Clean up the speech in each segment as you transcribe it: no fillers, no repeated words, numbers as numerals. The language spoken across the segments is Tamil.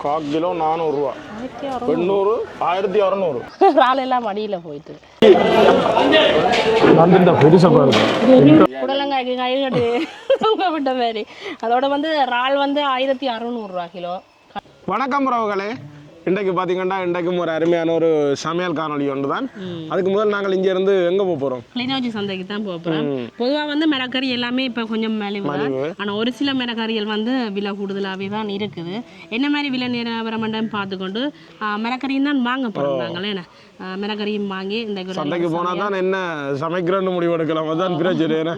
கால் கிலோ 400 ரூபா, 800, 1600. ராலெல்லாம் மடியில் போயிட்டு புடலங்காய்க்கு கை கட்டு விட்ட மாதிரி. அதோட வந்து இறால் வந்து 1600 ரூபா கிலோ. வணக்கம் உறவுகளே, இன்றைக்கு பார்த்தீங்கன்னா இன்றைக்கும் ஒரு அருமையான ஒரு சமையல் காணொலி ஒன்று தான். அதுக்கு முதல் நாங்கள் இங்கே இருந்து எங்கே போக போகிறோம்? கிளிநொச்சி சந்தைக்கு தான் போக போகிறோம். பொதுவாக வந்து மிளகறி எல்லாமே இப்போ கொஞ்சம் மலிவு, ஆனால் ஒரு சில மிளகறிகள் வந்து விலை கூடுதலாகவே தான் இருக்குது. என்ன மாதிரி விலை நிலவரம் பார்த்துக்கொண்டு மிளகறியும் தான் வாங்க போகிறோம். நாங்களே என்ன மிளகறியும் வாங்கி இந்த சந்தைக்கு போனால் தான் என்ன சமைக்கிறோன்னு முடிவு எடுக்கலாம். அதான் பிரச்சனை.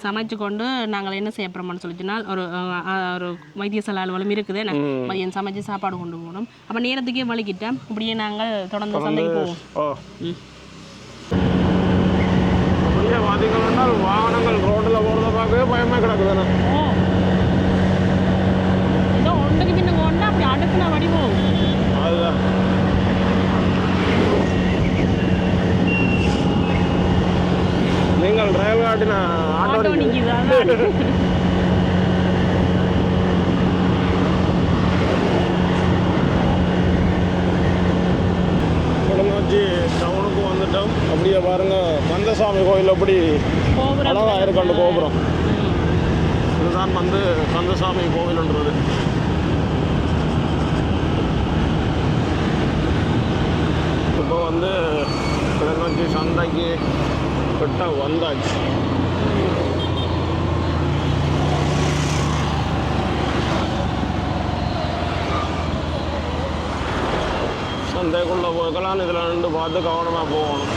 சமைச்சு கொண்டு நாங்கள் என்ன செய்ய போகிறோம்னு சொல்லிச்சுன்னா ஒரு வைத்தியசாலை அலுவலம் இருக்குது. மதியம் சமைச்சு சாப்பாடு கொண்டு போகணும். அப்போ நேரத்துக்கே வலிக்கிட்டேன். இப்படியே நாங்கள் தொடர்ந்து சந்தைக்கு போவோம். வாகனங்கள் ரோட்டில் போகிறத பார்க்கவே பயமாக கிடக்குதுண்ணே. ஏதோ ஒன்றுக்கு பின்ன ஒன்றா அப்படி அடுக்குனா வடிவோம். அதுதான் நீங்கள் டிரைவர் ஆட்டினா ஆட்டோ நிற்கிது. டவுனுக்கு வந்துட்டோம். அப்படியே பாருங்க, கந்தசாமி கோயில் அப்படி அழகா இருக்கு அந்த கோபுரம். இதுதான் வந்து கந்தசாமி கோவில்ன்றது. இப்போ வந்து கிளிநொச்சி சந்தைக்கு கிட்ட வந்தாச்சு. சந்தைக்குள்ளே போய்க்கலாம். இதில் ரெண்டு பார்த்து கவனமாக போகணும்.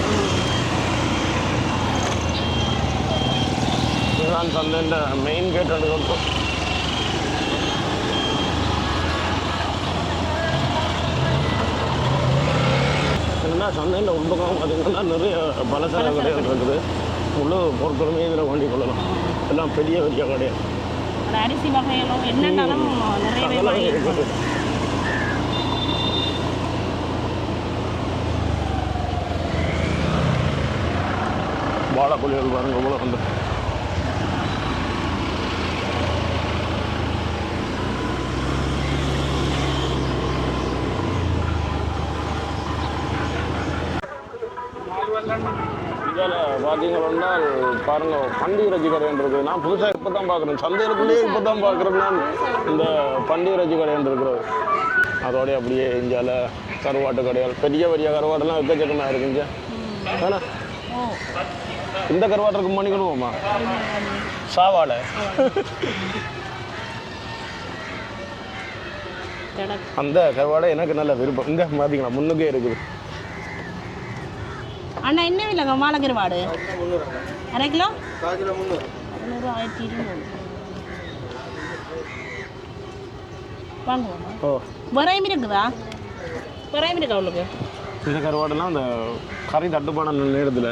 இதுதான் சந்தைன்ற மெயின் கேட் எடுக்கட்டும். என்னன்னா சந்தையில் உள்பக்கம் பார்த்தீங்கன்னா நிறைய பலசர கடைகள் இருக்குது. முழு பொருட்களுமே இதில் வாங்கி கொள்ளலாம். எல்லாம் பெரிய பெரிய கடைகள். அரிசி வகைகளும் என்னென்னாலும் நிறைய இருக்குது. வாழைப்புலிகள் பாருங்க இவ்வளோ வந்து. இதில் பார்த்தீங்கன்னா பாருங்க பண்டி இறைச்சி கடைன்றது. நான் புதுசாக இப்போ தான் பார்க்குறேன். சந்தையிலுக்குள்ளேயே இப்போ தான் பார்க்குறேன் நான் இந்த பண்டி இறைச்சி கடைன்றது. அதோடய அப்படியே இந்தியாவில் கருவாட்டு கடைகள், பெரிய பெரிய கருவாட்டெல்லாம் எக்கச்சக்கமாக இருக்கு இங்கே. ஏன்னா இந்த கருவாட்டுக்கு மணிக்கணுமா சாவாடை. அந்த கருவாடை எனக்கு நல்ல விருப்பம். இங்கே பார்த்தீங்களா முன்னுக்கே இருக்குது. அண்ணா என்ன இல்லைங்க மாலை கருவாடு? அரை கிலோ 300, 1200 வாங்குவோம். வரையும் இருக்குதா? வரையும் இருக்கா அவளுக்கு? இந்த கருவாடெல்லாம் அந்த கறி தட்டுப்பான நேரத்தில்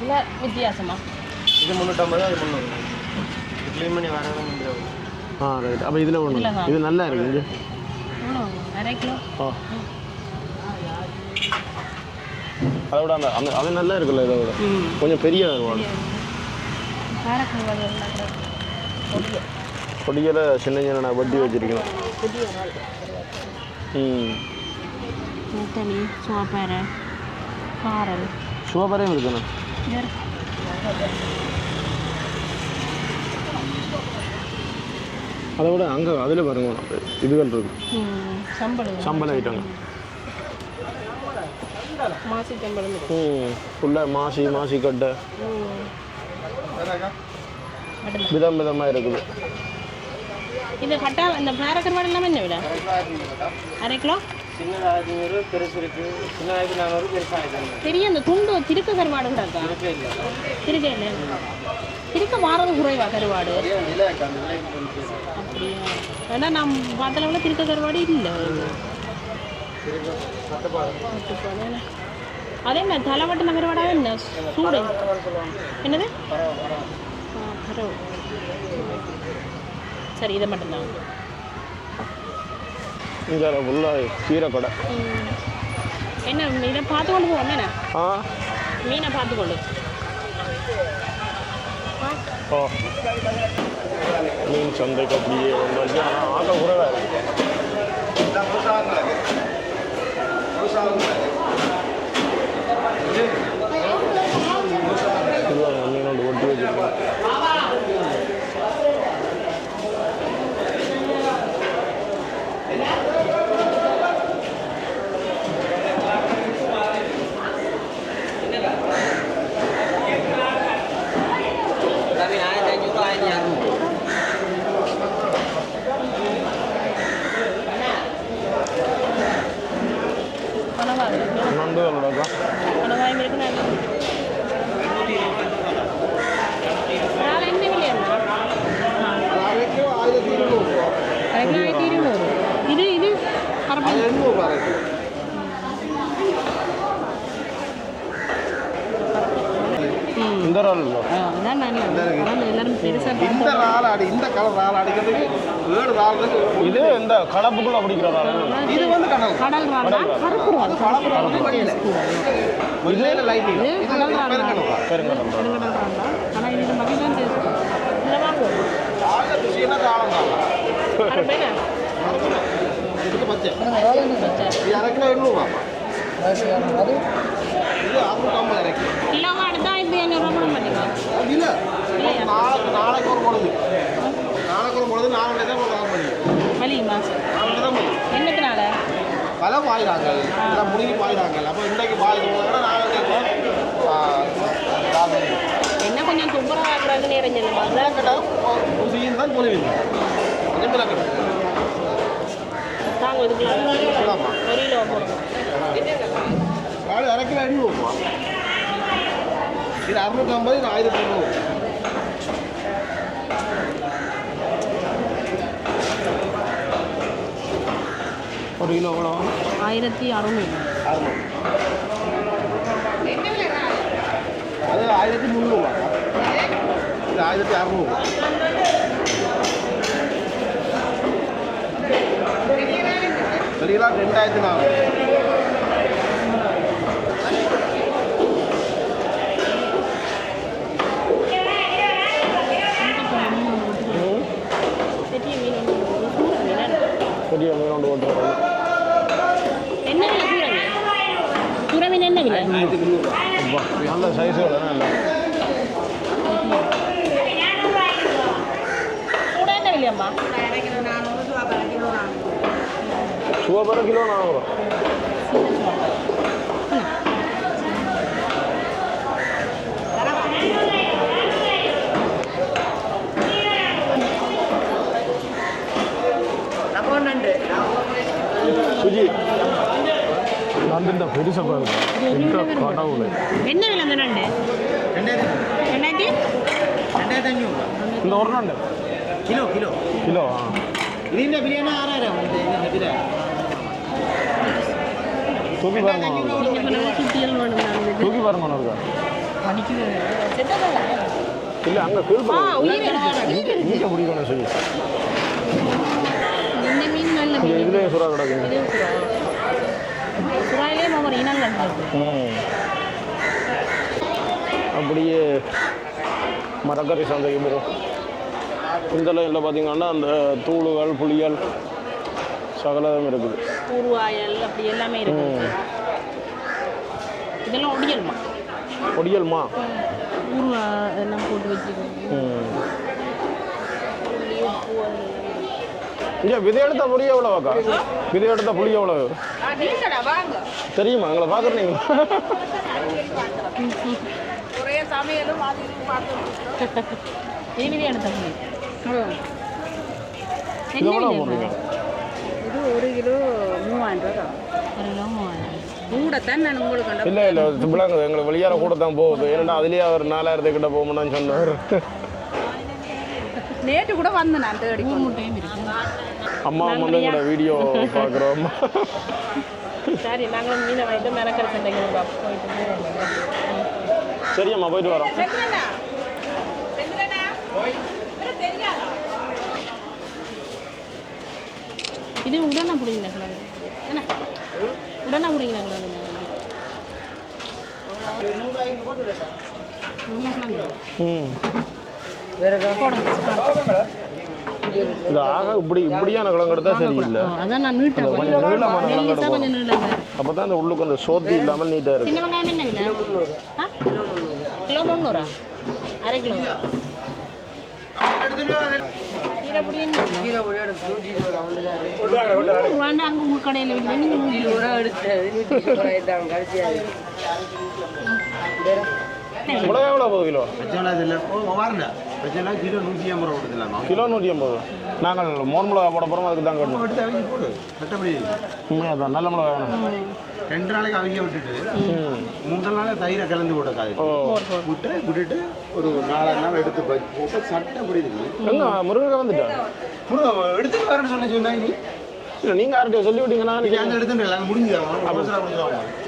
இல்லை வித்தியாசமா இது 350, அது 300. க்ளீன் பண்ணி வர ரைட். அப்போ இதில் ஒன்று இது நல்லா இருக்குது. அரை கிலோ. அதை விட அந்த அந்த அது நல்லா இருக்குல்ல. இதை விட கொஞ்சம் பெரிய கருவாடு. கொடியில் சின்ன சின்ன நான் வட்டி வச்சிருக்கேன். தனி சோப்பரை காரல் சோப்பரையும் இருக்குண்ணா. அதை விட அங்கே அதில் பாருங்க இதுகள் இருக்கு. சம்பளம் ஐட்டங்க. மாசி சம்பளம் ஃபுல்லாக மாசி கட்டை விதம் விதமாக இருக்குது. இது கட்டா இந்த வேற கருவாடு எல்லாமே என்ன விலை? அரை கிலோ பெரிய அந்த துண்டு திருக்க கருவாடுங்க இருக்கா? திருக்க இல்லை, திருக்க வாரது குறைவா கருவாடு? அப்படியா? ஏன்னா நான் பார்த்த அளவில் திருக்க கருவாடு இல்லை. அதே மாதிரி தலைவட்டின கருவாடாக என்ன சூடு? என்னது? சரி, இதை மட்டும்தான். இங்கே ஃபுல்லாக கீரை கடை. என்ன இதை பார்த்து கொண்டு போவோம் என்ன? மீனை பார்த்து கொண்டு. மீன் சந்தைக்கு அப்படியே வந்தாச்சு. ஆனால் ஆக குறைவாக இருக்குது. மீனோடு ஒட்டி வச்சுருக்கோம். நண்டுகளோடக்கா இது இது இந்த இறால் இல்லை. எல்லாரும் பெருசாக இந்த ராலாடி இந்த கலர் ராலாடிக்கிறதுக்கு 7 ரால் இருக்கு. இது இந்த கடப்புக்குள்ள பிடிக்கிற இறால். இது வந்து கடல் கடல் ராடா கருப்பு ரால் கலப்பு வழியில் இதுல லைட் இது கடல் ராடா பெருங்கடல் பெருங்கடல் இறால். கடல் ராடா ஆனால் இது மதி தான் டேஸ்ட் இதில் வாங்குவோம் ஆக ருசியான காலம் தான் இதுக்கு பச்சை இது அரை கிலோ 800 ரூபா இது 650 அரை கிலோ கிலோவா எடுத்தா இது 500 ரூபா பண்ணிக்கலாம் இல்ல நாளைக்கு ஒரு பொழுது நாளைக்கு தான் பண்ணி வலியுமா நாளைக்கு தான் பண்ணி என்னத்தினால பல பாயிறாங்க எல்லாம் முடிஞ்சு பாயிறாங்க அப்போ இன்றைக்கு பாயிடுவோம் நாளைக்கு என்ன கொஞ்சம் துப்புரா ஆகுறாங்க நேரம் சொல்லுமா அதெல்லாம் கேட்டால் ருசியும் தான் போடுவீங்க கொஞ்சம் பிறகு தாங்க இதுக்குலாம் ஆமாம் 1 கிலோ போடுவோம் காடு அரை கிலோ 800 ரூபா இது 650 இது 1200 ஒரு கிலோ எவ்வளோ? 1600 அது 1300 ரூபா இது 1600 வெளியெல்லாம் 2400 பெரிய மீனோடு ஓட்டுறோம். என்ன விலை சூரமீன் என்ன விலை அப்பா நல்ல சைஸு தானே இல்லை. கூட என்ன விலையம்மா சுவப்பற கிலோ 400. சுஜி நண்டு பெருசா பாருங்க. கடவுள் என்ன விலை அந்த நண்டு 2500 இந்த ஒரு நண்டு கிலோ கிலோ ഇതിന്റെ ബിരിയാണി 6000 தூக்கி பாருங்க சுத்தியல் வேணும் தூக்கி பாருங்க இருக்கா மணிக்கு இல்லை அங்கே கீழ் உயிர் இங்கே பிடிக்கணும் சொல்லி இந்த மீன் நல்ல மீன் இதுலேயே சுறா கிடக்குங்க. இது சுறாயிலே ஒவ்வொரு இனங்கள் இருக்கு அப்படியே மரக்கறி சந்தைக்கு போகும். இந்த லைனில் பார்த்தீங்கன்னா அந்த தூளுகள் புளிகள் சகலம் இருக்குது. ஊறுவாயல் அப்படி எல்லாமே இருக்குது இதெல்லாம் ஒடியல்மா பொடியல்மா ஊறுவா எல்லாம் போட்டு வச்சுக்கோங்க இங்கே விதை எடுத்த புளி எவ்வளோக்கா? விதை எடுத்த புளி எவ்வளோ தெரியுமா? எங்களை பார்க்குறீங்க விதை எடுத்த புளி இது எவ்வளோ போடுறீங்க? இது 1 கிலோ 3000 ரூபா 1 கிலோ 3000 கூடத்தான் நான் உங்களுக்கு இல்லை இல்லை விளங்குது எங்களுக்கு வெளியார கூட தான் போகுது. ஏன்னா அதுலேயே அவர் 4000 கிட்ட போகணும்னு சொன்னார். நேற்று கூட வந்தேன் நான் தேடி ஊர் முட்டையும் இருக்கு அம்மா வந்து எங்களோட வீடியோ பார்க்குறோம். சரி நாங்களும் மீனை வாங்கிட்டு மிளக்கரை சண்டைக்கு போயிட்டு சரி அம்மா போயிட்டு வரோம். இது உடனே பிடிங்களா என்ன உடனே பிடிங்களா ம் இந்த ஆக இப்படியான கிழங்கு எடுத்தா சரியில்லை. அதான் நான் நீட்டா நீளமான கிழங்கு கொஞ்சம் நீளம் அப்போ தான் இந்த உள்ளுக்கு அந்த சோத்தி இல்லாமல் நீட்டாக இருக்கு. சின்ன வெங்காயம் என்ன விலை? கிலோ 300 அரை கிலோ வேண்டாம் அங்கே உங்கள் கடையில் விற்க மிளகா எவ்வளோ போகுது கிலோ? கிலோ 150. நாங்கள் மோர் மிளகா போட போகிறோம், அதுக்கு தான் கட்டணும். உண்மையாக தான் நல்ல மிளகா வேணும். 2 நாளைக்கு அவங்க விட்டுட்டு 3 நாள் தயிரை கலந்து விடக்காது விட்டுட்டு ஒரு 4 நாள் எடுத்து போட்டு சட்டை புரியுது. எங்க முருகன் வந்துட்டா எடுத்துட்டு வரேன்னு சொன்னாங்க. இல்லை நீங்கள் யார்கிட்ட சொல்லி விட்டீங்கன்னா அந்த எடுத்துட்டு முடிஞ்சுதான்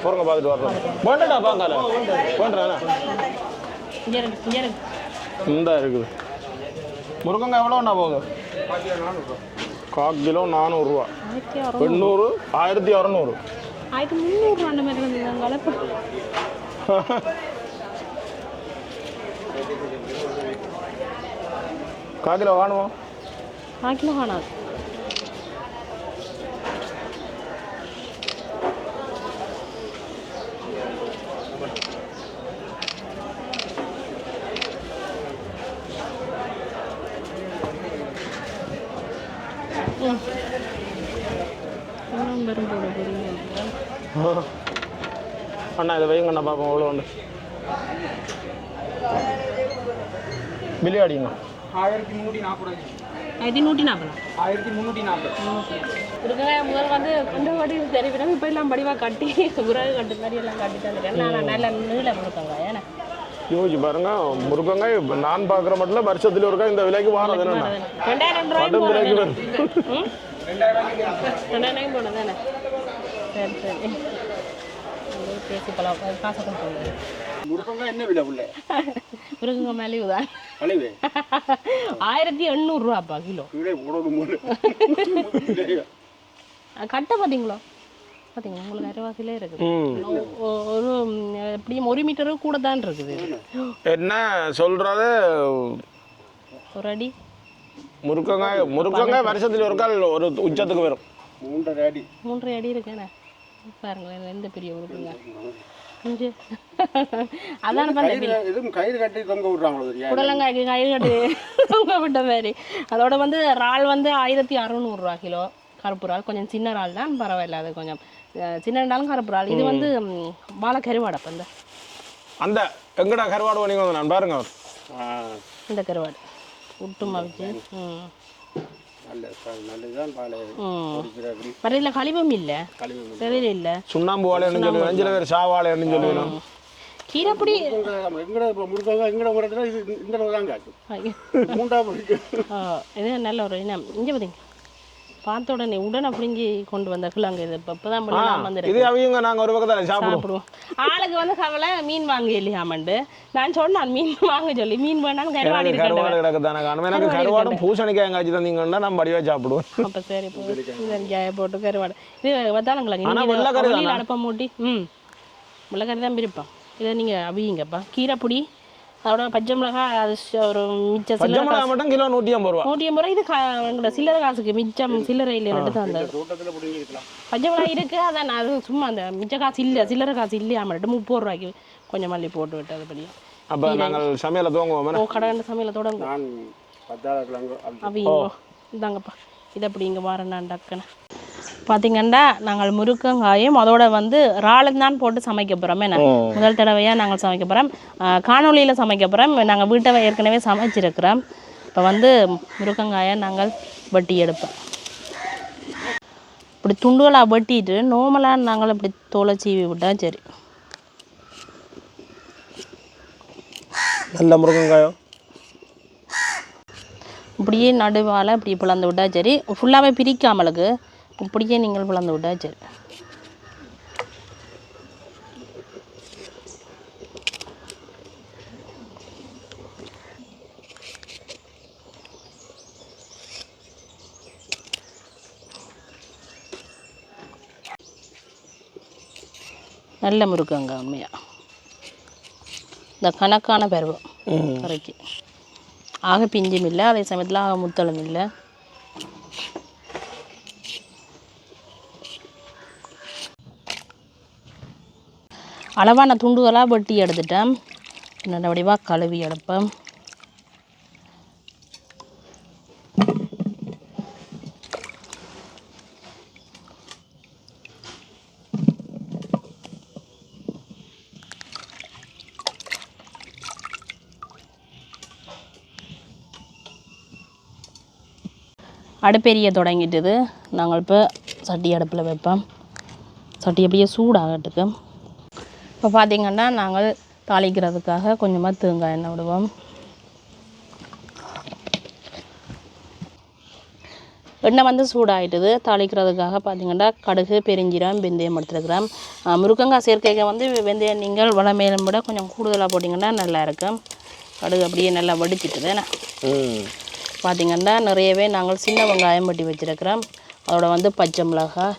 போகிறங்க பார்த்துட்டு வர்றோம். வேண்டாடா பாங்கால வேண்டாண்ணா இந்த இருக்குது. முருங்கங்காய் எவ்வளோண்ணா போகுது? 1/4 கிலோ 400 ரூபா. 800 1600 1300 அந்த மாதிரி இருந்தாங்க. 1/4 கிலோ வேணுமா? 1/4 கிலோ காணாது. அண்ணா இதை வைங்கண்ணா பார்ப்போம் எவ்வளோ உண்டு. பில்லியாடிங்க 1340. 1340 இருக்குங்க. முதல் வந்து இந்த வாட்டி தெரிவிடும். இப்போ எல்லாம் படிவாக கட்டி உரகு கட்டு மாதிரி எல்லாம் கட்டி தந்துட்டேன். நான் நல்ல நீளம் கொடுக்கங்க. ஏன்னா யோசிச்சு பாருங்க, முருங்கங்காய் நான் பார்க்குற மட்டும் வருஷத்துல ஒருக்கா இந்த விலைக்கு வாரது என்னன்னா 2000 கடும் விலைக்கு வரும். 2000 போனது தானே. சரி சரி பேசி பழம் காசை கொண்டு முருங்கங்காய் என்ன விலை உள்ள? முருங்கங்க மலிவு தான். 1800 ரூபாப்பா கிலோ. கட்டை பார்த்தீங்களோ? பார்த்தீங்களா உங்களுக்கு அரைவாசிலே இருக்குது. ஒரு எப்படியும் 1 மீட்டரு கூட தான் இருக்குது. என்ன சொல்றது? ஒரு அடி முருங்கங்காய் வருஷத்துல ஒரு கால் ஒரு உச்சத்துக்கு வரும். 3.5 அடி இருக்குண்ணே. பாருங்களேன் எந்த பெரிய முருங்கங்காய். அதான் கயிறு கட்டி தொங்க விடுறாங்களோ புடலங்காய்க்கு கயிறு கட்டி தொங்க விட்ட மாதிரி. அதோட வந்து இறால் வந்து 1600 ரூபா கிலோ. கருப்பு இறால் கொஞ்சம் சின்ன இறால் தான், பரவாயில்ல. அது கொஞ்சம் சின்ன இருந்தாலும் கருப்பு இறால். இது வந்து வாழை கருவாடு. அப்போ அந்த எங்கடா கருவாடு பண்ணிங்க நான் பாருங்க. இந்த கருவாடு விட்டு மவிச்சு வரையில களிமம் இல்லை, தெரியல இல்லை. சுண்ணாம்பு வாழைன்னு சொல்லி அஞ்சில் பேர் சாவாழைன்னு சொல்லுவோம். கீரைப்பொடி இது நல்ல ஒரு இனம். இங்கே பார்த்தீங்க பார்த்த உடனே அப்படிங்கி கொண்டு வந்த கிழங்கு. இது இப்போதான் வந்து நாங்கள் ஒரு பக்கத்தில் சாப்பிடுவோம். ஆளுக்கு வந்து கவலை மீன் வாங்க இல்லையாமண்டு. நான் சொன்னேன் மீன் வாங்க சொல்லி. மீன் வேணாலும் கருவாடு கிடக்கு தானே காணும். எனக்கு கருவாடும் பூசணிக்காய் எங்காச்சும் தந்தீங்கன்னா நம்ம படிவாக சாப்பிடுவோம். அப்போ சரி பூசணிக்காயை போட்டு கருவாடு இது வத்தானுங்களா அடுப்பை மூட்டி. வெள்ளைக்கறி தான் பிரிப்போம். இதை நீங்கள் அவிங்கப்பா. கீரைப்பொடி அதோட பச்சை மிளகாய். அது ஒரு மிச்சம் பச்சை மிளகாய் மட்டும் கிலோ 150 ரூபா. 150 ரூபா. இது எங்களோட சில்லறை காசுக்கு மிச்சம் சில்லறை இல்லை எடுத்து அந்த பச்சை மிளகாய் இருக்குது. அதான் அது சும்மா அந்த மிச்ச காசு இல்லை, சில்லறை காசு இல்லையா மட்டும் 30 ரூபாய்க்கு கொஞ்சம் மல்லி போட்டு விட்டது படி. அப்போ நாங்கள் சமையலை துவங்குவோம். கடை சமையலை தொடங்குவோம். அவிங்கோ இதாங்கப்பா. இதை அப்படி இங்கே வரேன் டக்குன்னு பார்த்தீங்கன்னா நாங்கள் முருங்கங்காயும் அதோட வந்து இறாலும் தான் போட்டு சமைக்க போகிறோம். என்ன முதல் தடவையாக நாங்கள் சமைக்க போகிறோம். காணொலியில் சமைக்க போகிறோம். நாங்கள் வீட்டை ஏற்கனவே சமைச்சிருக்கிறோம். இப்போ வந்து முருங்கங்காயை நாங்கள் வெட்டி எடுப்போம். இப்படி துண்டுகளாக வெட்டிட்டு நார்மலாக நாங்கள் இப்படி தோலை சீவி விட்டால் சரி. நல்ல முருங்கங்காயோ இப்படியே நடுவால் இப்படி பிளந்து விட்டால் சரி. ஃபுல்லாகவே பிரிக்காமலுக்கு இப்படியே நீங்கள் பிளந்து விட்டால் சரி. நல்ல முருங்கங்க உண்மையாக இந்த கணக்கான பருவம் கரைச்சி ஆக பிஞ்சும் இல்லை, அதே சமயத்தில் ஆக முத்தலும் இல்லை. அளவான துண்டுகளாக வெட்டி எடுத்துட்டேன். நல்ல வடிவாக கழுவி எடுப்பேன். அடுப்பெரிய தொடங்கிட்டுது. நாங்கள் இப்போ சட்டி அடுப்பில் வைப்போம். சட்டி அப்படியே சூடாகட்டுக்கு. இப்போ பார்த்திங்கன்னா நாங்கள் தாளிக்கிறதுக்காக கொஞ்சமாக தேங்காய் எண்ணெய் விடுவோம். எண்ணெய் வந்து சூடாகிட்டுது. தாளிக்கிறதுக்காக பார்த்திங்கன்னா கடுகு, பெருஞ்சீரகம், வெந்தயம் எடுத்துருக்கிறேன். முருங்கங்காய் சேர்க்கைக்கு வந்து வெந்தயம் நீங்கள் வளமேலும் விட கொஞ்சம் கூடுதலாக போட்டிங்கன்னா நல்லாயிருக்கும். கடுகு அப்படியே நல்லா வடிச்சிட்டுது. பார்த்திங்கன்னா நிறையவே நாங்கள் சின்ன வெங்காயம் வெட்டி வச்சுருக்கிறோம். அதோட வந்து பச்சை மிளகாய்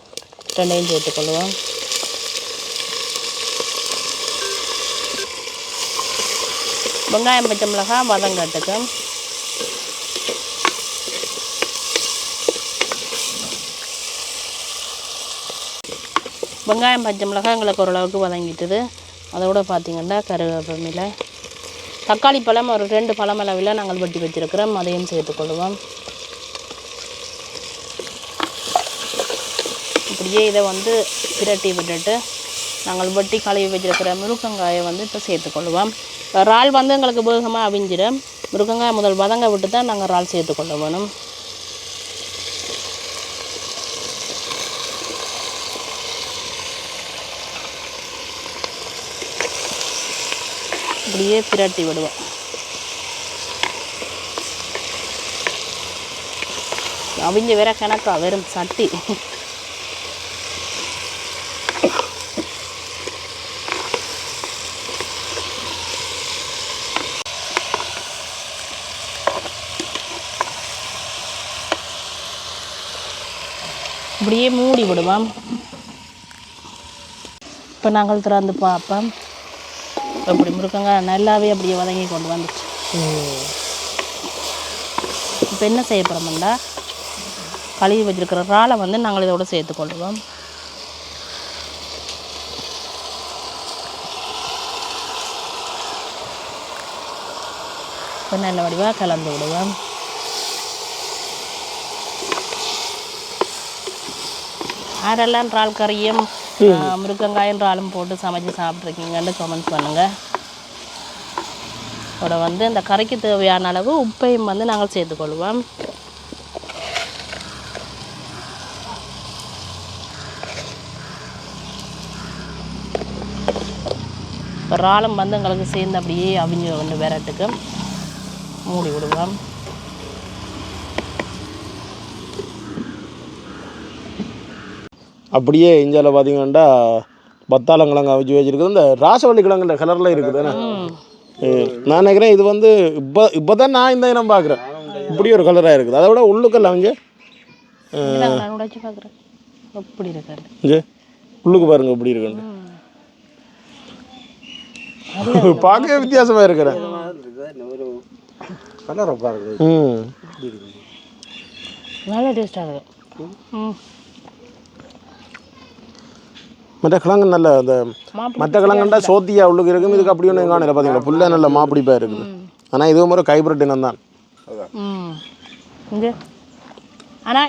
2 சேர்த்துக்கொள்வோம். வெங்காயம் பச்சை மிளகாய் வதங்கட்டுக்கு. வெங்காயம் பச்சை மிளகாய் எங்களுக்கு ஓரளவுக்கு வதங்கிட்டுது. அதோட பார்த்திங்கன்னா கருவேப்பிலை, தக்காளி பழம் ஒரு 2 பழம் அளவில் நாங்கள் வெட்டி வச்சுருக்கிறோம். அதையும் சேர்த்துக்கொள்வோம். இப்படியே இதை வந்து பிரட்டி விட்டுட்டு நாங்கள் வெட்டி கழுவி வச்சுருக்கிற முருங்கங்காயை வந்து இப்போ சேர்த்துக்கொள்வோம். இறால் வந்து எங்களுக்கு வேகமாக அவிஞ்சிடும். முருங்கங்காய் முதல் வதங்க விட்டு தான் நாங்கள் இறால் சேர்த்துக்கொள்ள வேணும். இப்படியே பிரட்டி விடுவோம். அவிஞ்ச வேற கணக்கா வெறும் சட்டி. இப்படியே மூடி விடுவோம். இப்போ நாங்கள் திறந்து பார்ப்போம். அப்படி முருங்கங்காய் நல்லாவே அப்படியே வதங்கி கொண்டு வந்துச்சு. இப்போ என்ன செய்ய போகிறோம்னா கழுவி வச்சுருக்கிற இறாலை வந்து நாங்கள் இதோட சேர்த்துக்கொள்வோம். இப்போ நல்ல வடிவாக கலந்து விடுவோம். யாரெல்லாம் இறால் கறியும் முருங்கங்காயும் இறாலும் போட்டு சமைச்சு சாப்பிட்ருக்கீங்கன்னு கமெண்ட் பண்ணுங்கள். அதோட வந்து இந்த கறிக்கு தேவையான அளவு உப்பையும் வந்து நாங்கள் சேர்த்துக்கொள்வோம். இறாலும் வந்து எங்களுக்கு சேர்ந்து அப்படியே அவிஞ்சு கொண்டு விரட்டுக்கு மூடி விடுவோம். அப்படியே இந்தியாவில் பார்த்தீங்கன்னா பத்தாளங்கிழங்கு அவிச்சு வச்சுருக்குது. இந்த ராசவள்ளி கிழங்குன்ற கலரில் இருக்குது. நான் நினைக்கிறேன் இது வந்து இப்போ தான் நான் இந்த இனம் பார்க்குறேன். இப்படி ஒரு கலராக இருக்குது. அதை விட உள்ளுக்கல்ல அவங்க இங்கே உள்ளுக்கு பாருங்க இப்படி இருக்குன்னு பார்க்கவே வித்தியாசமாக இருக்கிறேன். நல்ல டேஸ்டாக இருக்குது. மற்ற கிழங்கு நல்ல அந்த மற்ற கிழங்குண்டா சோத்தியா உள்ளுக்கு இருக்கும். இதுக்கு அப்படி ஒன்று காணல பார்த்தீங்களா, புல்ல நல்ல மாப்பிடிப்பாக இருக்குது. ஆனால் இதுவும் ஒரு கைப்ரட் இனம் தான். இங்கே ஆனால்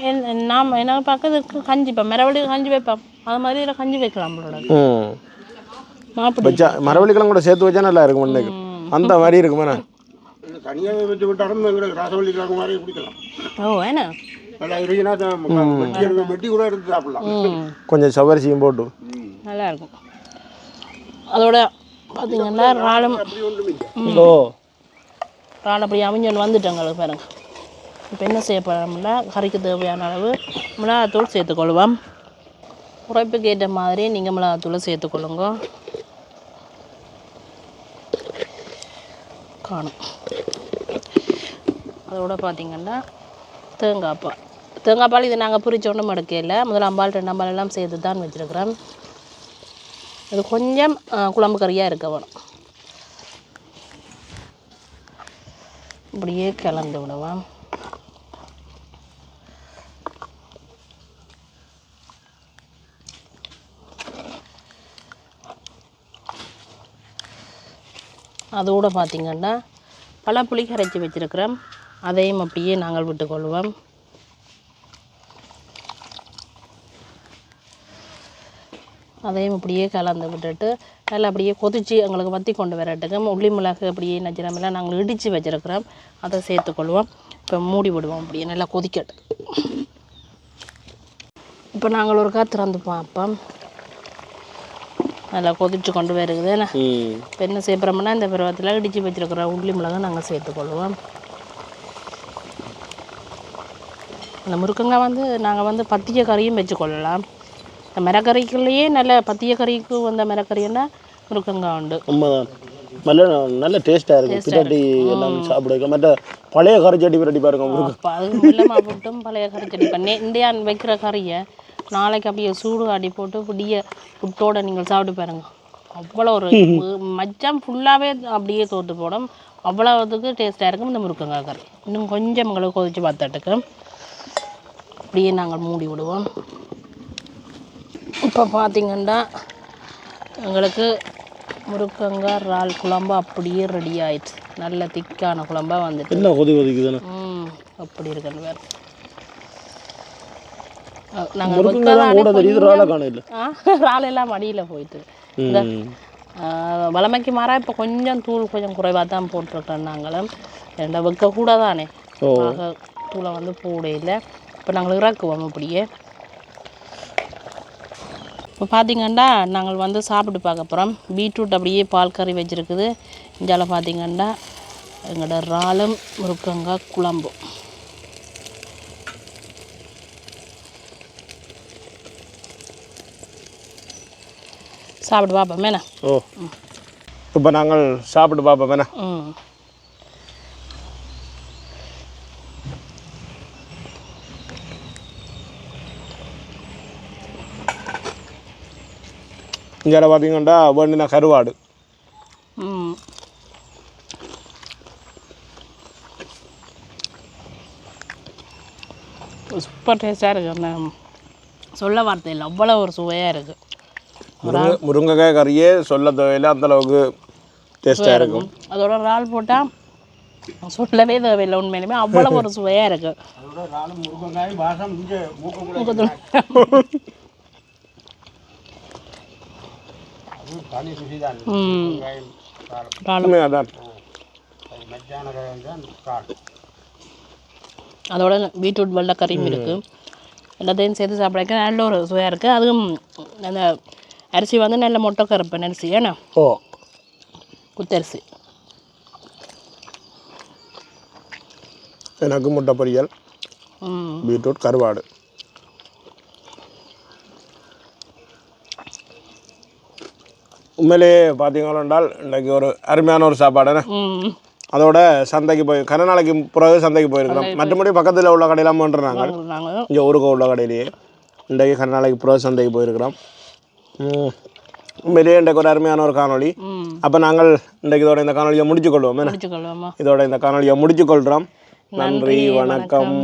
நாம் என்ன பார்க்கறதுக்கு கஞ்சி இப்போ மரவள்ளி கஞ்சி வைப்போம். அது மாதிரி இதில் கஞ்சி வைக்கலாம். வச்சா மரவள்ளி கிழங்கு கூட சேர்த்து வச்சா நல்லா இருக்கும். மண்ணுக்கு அந்த மாதிரி இருக்குமே. தனியாக வச்சு விட்டாலும் ராசவள்ளி கிழங்கு மாதிரி பிடிக்கலாம். ஓ ஏன்னா வெட்டி கூட எடுத்து சாப்பிடலாம். கொஞ்சம் சவரிசியும் போட்டு நல்லா இருக்கும். அதோட பார்த்தீங்கன்னா இறாலும் இறால் அப்படி அவிஞ்சல் வந்துட்டோங்களுக்கு பாருங்க. இப்போ என்ன செய்ய போகிறோம்னா கறிக்கு தேவையான அளவு மிளகாத்தூள் சேர்த்துக்கொள்வோம். உரைப்புக்கு ஏற்ற மாதிரி நீங்கள் மிளகாத்தூளை சேர்த்துக்கொள்ளுங்க. காணும். அதோட பார்த்திங்கன்னா தேங்காய் பால் இது நாங்கள் பிரித்து ஒன்றும் எடுக்கல. முதலாம் பால் 2ஆம் பால் எல்லாம் சேர்த்து தான் வச்சுருக்கிறோம். இது கொஞ்சம் குழம்பு கறியாக இருக்க வேணும். இப்படியே கலந்து விடுவோம். அதோடு பார்த்திங்கன்னா பழப்புளி கரைச்சி வச்சுருக்கிறோம், அதையும் அப்படியே நாங்கள் விட்டுக்கொள்வோம். அதையும் அப்படியே கலந்து விட்டுட்டு நல்லா அப்படியே கொதித்து எங்களுக்கு வற்றி கொண்டு வரட்டுக்கு உள்ளி மிளகு அப்படியே நஜிரமெல்லாம் நாங்கள் இடித்து வச்சுருக்கிறோம், அதை சேர்த்துக்கொள்வோம். இப்போ மூடி விடுவோம், அப்படியே நல்லா கொதிக்கட்டு. இப்போ நாங்கள் ஒரு திறந்து பார்ப்போம். நல்லா கொதிச்சு கொண்டு வருகுது. இப்போ என்ன செய்யப்படுறோம்னா இந்த பருவத்தில் இடித்து வச்சுருக்கிற உள்ளி மிளகா நாங்கள் சேர்த்துக்கொள்வோம். அந்த முருக்கங்காய் வந்து நாங்கள் வந்து பத்திய கறியும் வச்சுக்கொள்ளலாம். இந்த மிரக்கறிக்குள்ளேயே நல்ல பத்திய கறிக்கு வந்த மிரக்கறின்னா முருக்கங்காய் உண்டு. உண்மைதான், நல்ல நல்ல டேஸ்ட்டாக இருக்கும். பிரட்டி எல்லாம் சாப்பிடுங்க. மற்ற பழைய கறிச்சட்டி பிரட்டி பாருங்க. அது வெள்ளமாக போட்டும் பழைய கறிச்சட்டி பண்ணி இந்தியான் வைக்கிற கறியை நாளைக்கு அப்படியே சூடு ஆடி போட்டு புடிய புட்டோட நீங்கள் சாப்பிட்டு பாருங்க. அவ்வளோ ஒரு மச்சம் ஃபுல்லாகவே அப்படியே தோற்று போடும். அவ்வளோதுக்கு டேஸ்ட்டாக இருக்கும் இந்த முருக்கங்காய் கறி. இன்னும் கொஞ்சம் எங்களுக்கு கொதிச்சு பார்த்துட்டுக்கு அப்படியே நாங்கள் மூடி விடுவோம். இப்போ பார்த்திங்கன்னா எங்களுக்கு முருக்கங்காய் இறால் குழம்பு அப்படியே ரெடி ஆயிடுச்சு. நல்ல திக்கான குழம்பாக வந்துட்டு என்ன கொதிக்குதுன்னு அப்படி இருக்குன்னு வேறு. ராலெல்லாம் மடியில் போயிட்டு இந்த வளமைக்கு மாறா இப்போ கொஞ்சம் தூள் கொஞ்சம் குறைவாக தான் போட்டிருக்கோம். நாங்களும் ரெண்டை வைக்க கூட தானே தூளை வந்து போட இல்லை. இப்போ நாங்கள் இறக்குவோம் அப்படியே. இப்போ பார்த்திங்கன்னா நாங்கள் வந்து சாப்பிட்டு பார்க்க போகிறோம். பீட்ரூட் அப்படியே பால் கறி வச்சுருக்குது. இஞ்சால பார்த்திங்கன்னா எங்களோட இறாலும் முருக்கங்காய் குழம்பு. சாப்பிட்டு பார்ப்போம் வேணா. ஓ, இப்போ நாங்கள் சாப்பிட்டு பார்ப்போம் வேணா. இங்கே பார்த்தீங்கன்னா வேணுனா கருவாடு. சூப்பர் டேஸ்ட்டாக இருக்குது. சொல்ல வார்த்தை இல்லை, அவ்வளோ ஒரு சுவையாக இருக்குது. முருங்கைக்காய் கறியே சொல்ல தேவையில்லை, அந்தளவுக்கு டேஸ்ட்டாக இருக்கும். அதோட இறால் போட்டால் சொல்லவே தேவையில்லை, உண்மையிலுமே அவ்வளோ ஒரு சுவையாக இருக்குது. அதோட பீட்ரூட் வெள்ளை கறியும் இருக்குது. எல்லாத்தையும் சேர்த்து சாப்பிட்றதுக்கு நல்ல ஒரு சுவையாக இருக்குது. அதுவும் அந்த அரிசி வந்து நல்ல மொட்டை கருப்பு அரிசி, ஏன்னா குத்தரிசி. எனக்கு முட்டை பொரியல், பீட்ரூட் கருவாடு. உண்மையிலேயே பார்த்தீங்கன்னா இன்றைக்கி ஒரு அருமையான ஒரு சாப்பாடு. அதோட சந்தைக்கு போய் கன நாளைக்கு பிறகு சந்தைக்கு போயிருக்கிறோம். மற்றபடி பக்கத்தில் உள்ள கடையெல்லாம் பண்ணுறாங்க. இங்கே ஊருக்கு உள்ள கடையிலேயே இன்றைக்கு கன நாளைக்கு பிறகு சந்தைக்கு போயிருக்கிறோம். உண்மையிலேயே இன்றைக்கு ஒரு அருமையான ஒரு காணொளி. அப்போ நாங்கள் இன்றைக்கு இதோட இந்த காணொலியை முடிச்சுக்கொள்வோம். இதோட இந்த காணொலியை முடிச்சுக்கொள்கிறோம். நன்றி, வணக்கம்.